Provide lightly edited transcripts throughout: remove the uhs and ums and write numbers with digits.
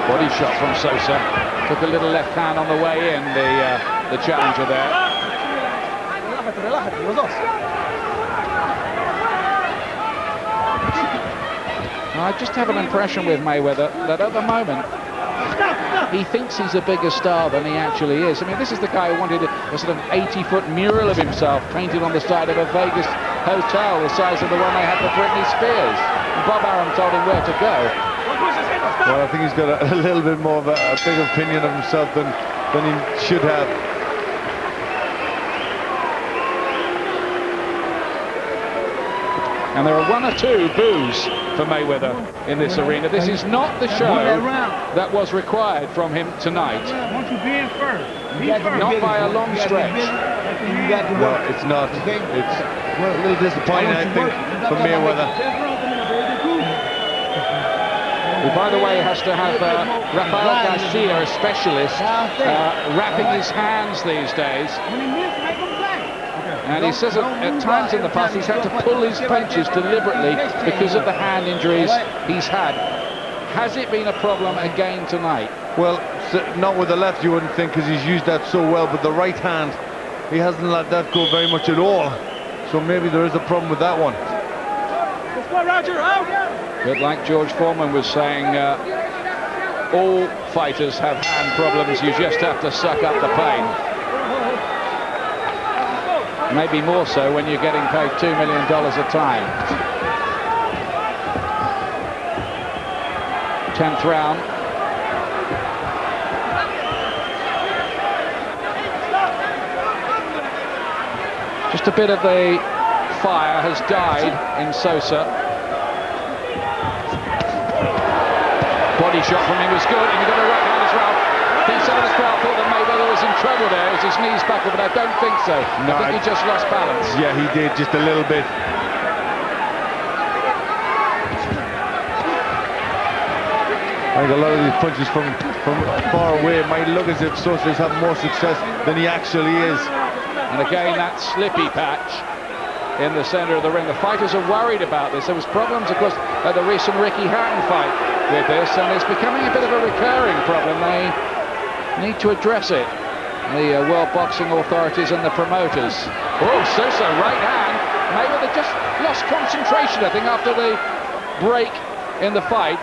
Body shot from Sosa. Took a little left hand on the way in, the challenger there. I just have an impression with Mayweather that at the moment he thinks he's a bigger star than he actually is. I mean, this is the guy who wanted a sort of 80-foot mural of himself painted on the side of a Vegas hotel the size of the one they had for Britney Spears. And Bob Arum told him where to go. Well, I think he's got a little bit more of a big opinion of himself than he should have. And there are one or two boos for Mayweather in this arena. This is not the show that was required from him tonight. Not by a long stretch. No, it's not. It's a little disappointing, I think, for Mayweather. Who, by the way, has to have Rafael Garcia, a specialist, wrapping his hands these days. And he says at times in the past he's had to pull his punches deliberately because of the hand injuries he's had. Has it been a problem again tonight? Well, not with the left, you wouldn't think, because he's used that so well, but the right hand, he hasn't let that go very much at all. So maybe there is a problem with that one. But like George Foreman was saying, all fighters have hand problems, you just have to suck up the pain. Maybe more so when you're getting paid $2 million a time. 10th round. Just a bit of the fire has died in Sosa. Body shot from him was good, and he got a right hand as well. I think some of the crowd thought that Mayweather was in trouble there as his knees buckled, but I don't think so. No, I think he just lost balance. Yeah, he did, just a little bit. I think a lot of these punches from far away might look as if Sosa is having more success than he actually is. And again, that slippy patch in the center of the ring. The fighters are worried about this. There was problems, of course, at the recent Ricky Hatton fight with this, and it's becoming a bit of a recurring problem. They need to address it, the World Boxing Authorities and the promoters. Oh, Sosa, right hand. Mayweather just lost concentration, I think, after the break in the fight,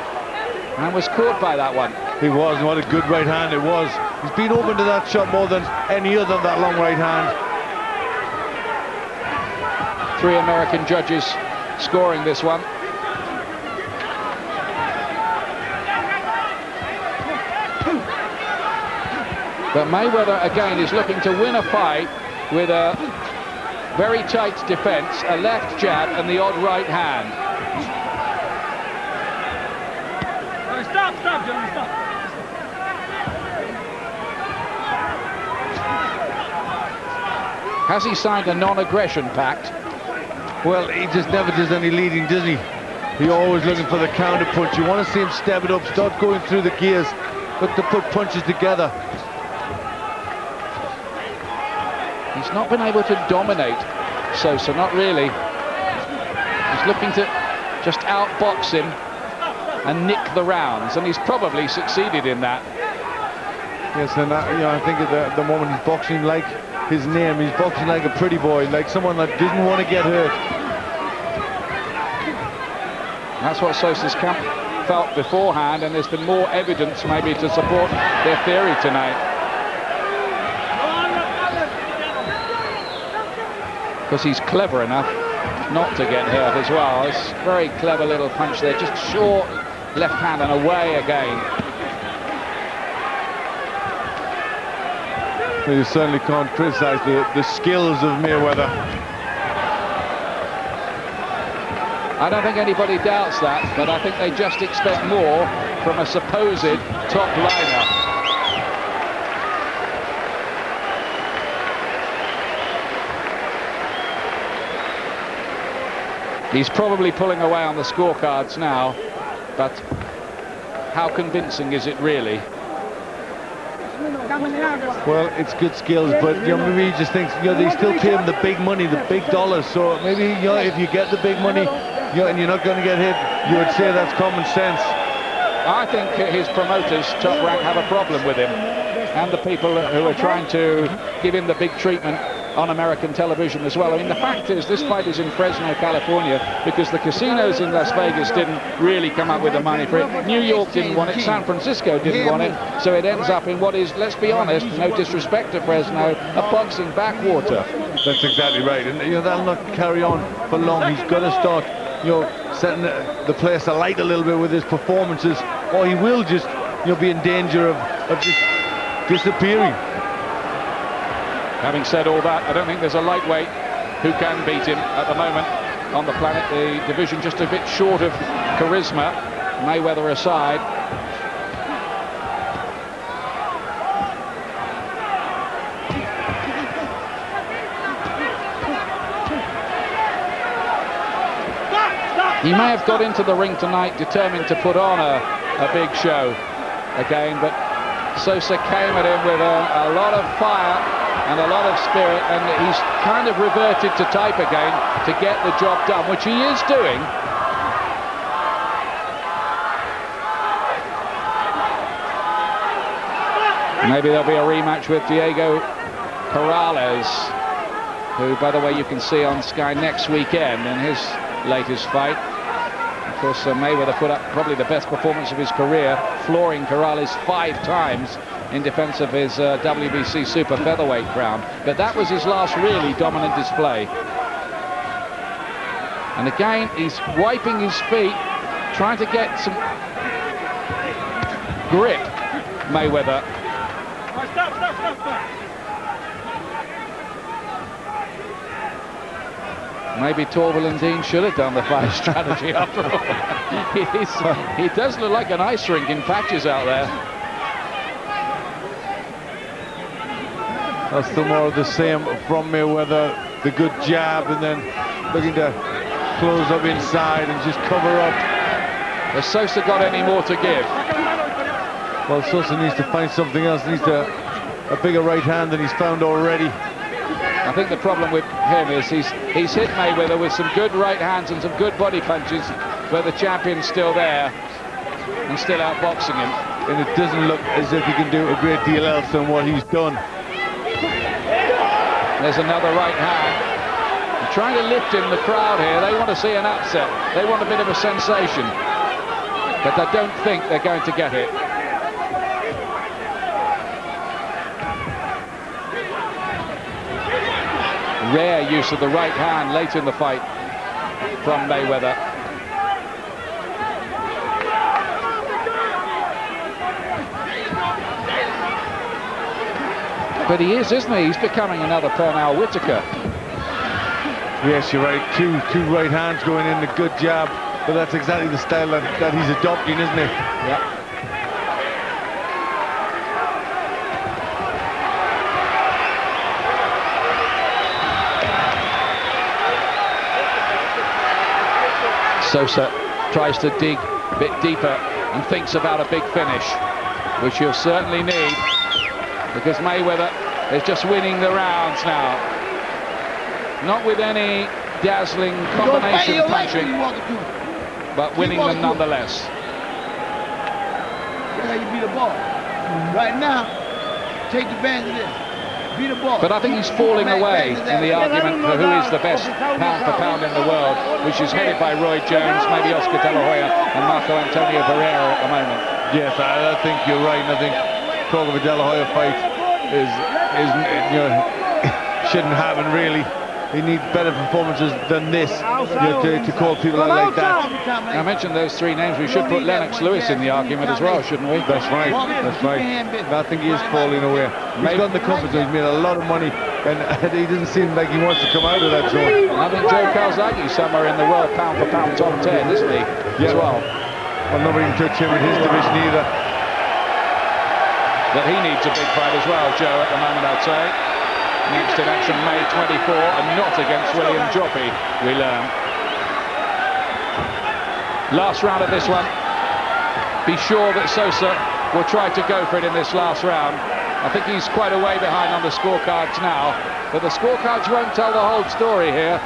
and was caught by that one. He was, and what a good right hand it was. He's been open to that shot more than any other, that long right hand. 3 American judges scoring this one. But Mayweather, again, is looking to win a fight with a very tight defense, a left jab and the odd right hand. Stop, Johnny, stop. Has he signed a non-aggression pact? Well, he just never does any leading, does he? He's always looking for the counter punch. You want to see him step it up, start going through the gears, look to put punches together. He's not been able to dominate Sosa, not really. He's looking to just outbox him and nick the rounds, and he's probably succeeded in that. Yes, and I think at the moment he's boxing like his name. He's boxing like a pretty boy, like someone that didn't want to get hurt. That's what Sosa's camp felt beforehand, and there's been more evidence maybe to support their theory tonight. Because he's clever enough not to get hurt as well. It's a very clever little punch there, just short left hand and away again. Well, you certainly can't criticize the skills of Mayweather. I don't think anybody doubts that, but I think they just expect more from a supposed top liner. He's probably pulling away on the scorecards now, but how convincing is it really? Well, it's good skills, but maybe he just thinks they still pay him the big money, the big dollars. So maybe if you get the big money, and you're not going to get hit, you would say that's common sense. I think his promoters, Top Rank, have a problem with him, and the people who are trying to give him the big treatment on American television as well. I mean, the fact is, this fight is in Fresno, California, because the casinos in Las Vegas didn't really come up with the money for it. New York didn't want it, San Francisco didn't want it, so it ends up in what is, let's be honest, no disrespect to Fresno, a boxing backwater. That's exactly right, and that'll not carry on for long. He's got to start, setting the place alight a little bit with his performances, or he will just, be in danger of just disappearing. Having said all that, I don't think there's a lightweight who can beat him at the moment on the planet. The division just a bit short of charisma, Mayweather aside. He may have got into the ring tonight determined to put on a big show again, but Sosa came at him with a lot of fire and a lot of spirit, and he's kind of reverted to type again to get the job done, which he is doing. Maybe there'll be a rematch with Diego Perales, who, by the way, you can see on Sky next weekend in his latest fight. Of course, Mayweather put up probably the best performance of his career, flooring Perales 5 times in defense of his WBC super featherweight crown. But that was his last really dominant display. And again, he's wiping his feet, trying to get some grip, Mayweather. Stop. Maybe Torval and Dean should have done the fight strategy after all. He does look like an ice rink in patches out there. That's still more of the same from Mayweather, the good jab, and then looking to close up inside and just cover up. Has Sosa got any more to give? Well, Sosa needs to find something else, needs a bigger right hand than he's found already. I think the problem with him is he's hit Mayweather with some good right hands and some good body punches, but the champion's still there and still outboxing him. And it doesn't look as if he can do a great deal else than what he's done. There's another right hand. They're trying to lift him, the crowd here. They want to see an upset. They want a bit of a sensation. But I don't think they're going to get it. Rare use of the right hand late in the fight from Mayweather. But he is, isn't he? He's becoming another Pernell Whitaker. Yes, you're right. Two right hands going in, a good jab. But that's exactly the style that he's adopting, isn't it? Yeah. Sosa tries to dig a bit deeper and thinks about a big finish, which he'll certainly need, because Mayweather is just winning the rounds now. Not with any dazzling combination punching, but winning them nonetheless. Yeah, you beat the ball. Right now, take advantage of this. Beat the ball. But I think he's falling away in the argument for who is the best pound for pound in the world, which is headed by Roy Jones, maybe Oscar De La Hoya and Marco Antonio Barrera at the moment. Yes, I think you're right. And I think talking of a De La Hoya fight is shouldn't happen really. He needs better performances than this to call people out like that. I mentioned those 3 names. We should put Lennox Lewis in the argument as well, shouldn't we? That's right. That's right. I think he is falling away. He's got in the comfort zone. He's made a lot of money, and he doesn't seem like he wants to come out of that zone. I think Joe Calzaghe's somewhere in the world pound for pound top 10, isn't he? Yeah. As well. Well, nobody can touch him in his division either. But he needs a big fight as well, Joe, at the moment, I'd say. Next in action, May 24, and not against William Joppy, we learn. Last round of this one. Be sure that Sosa will try to go for it in this last round. I think he's quite a way behind on the scorecards now, but the scorecards won't tell the whole story here.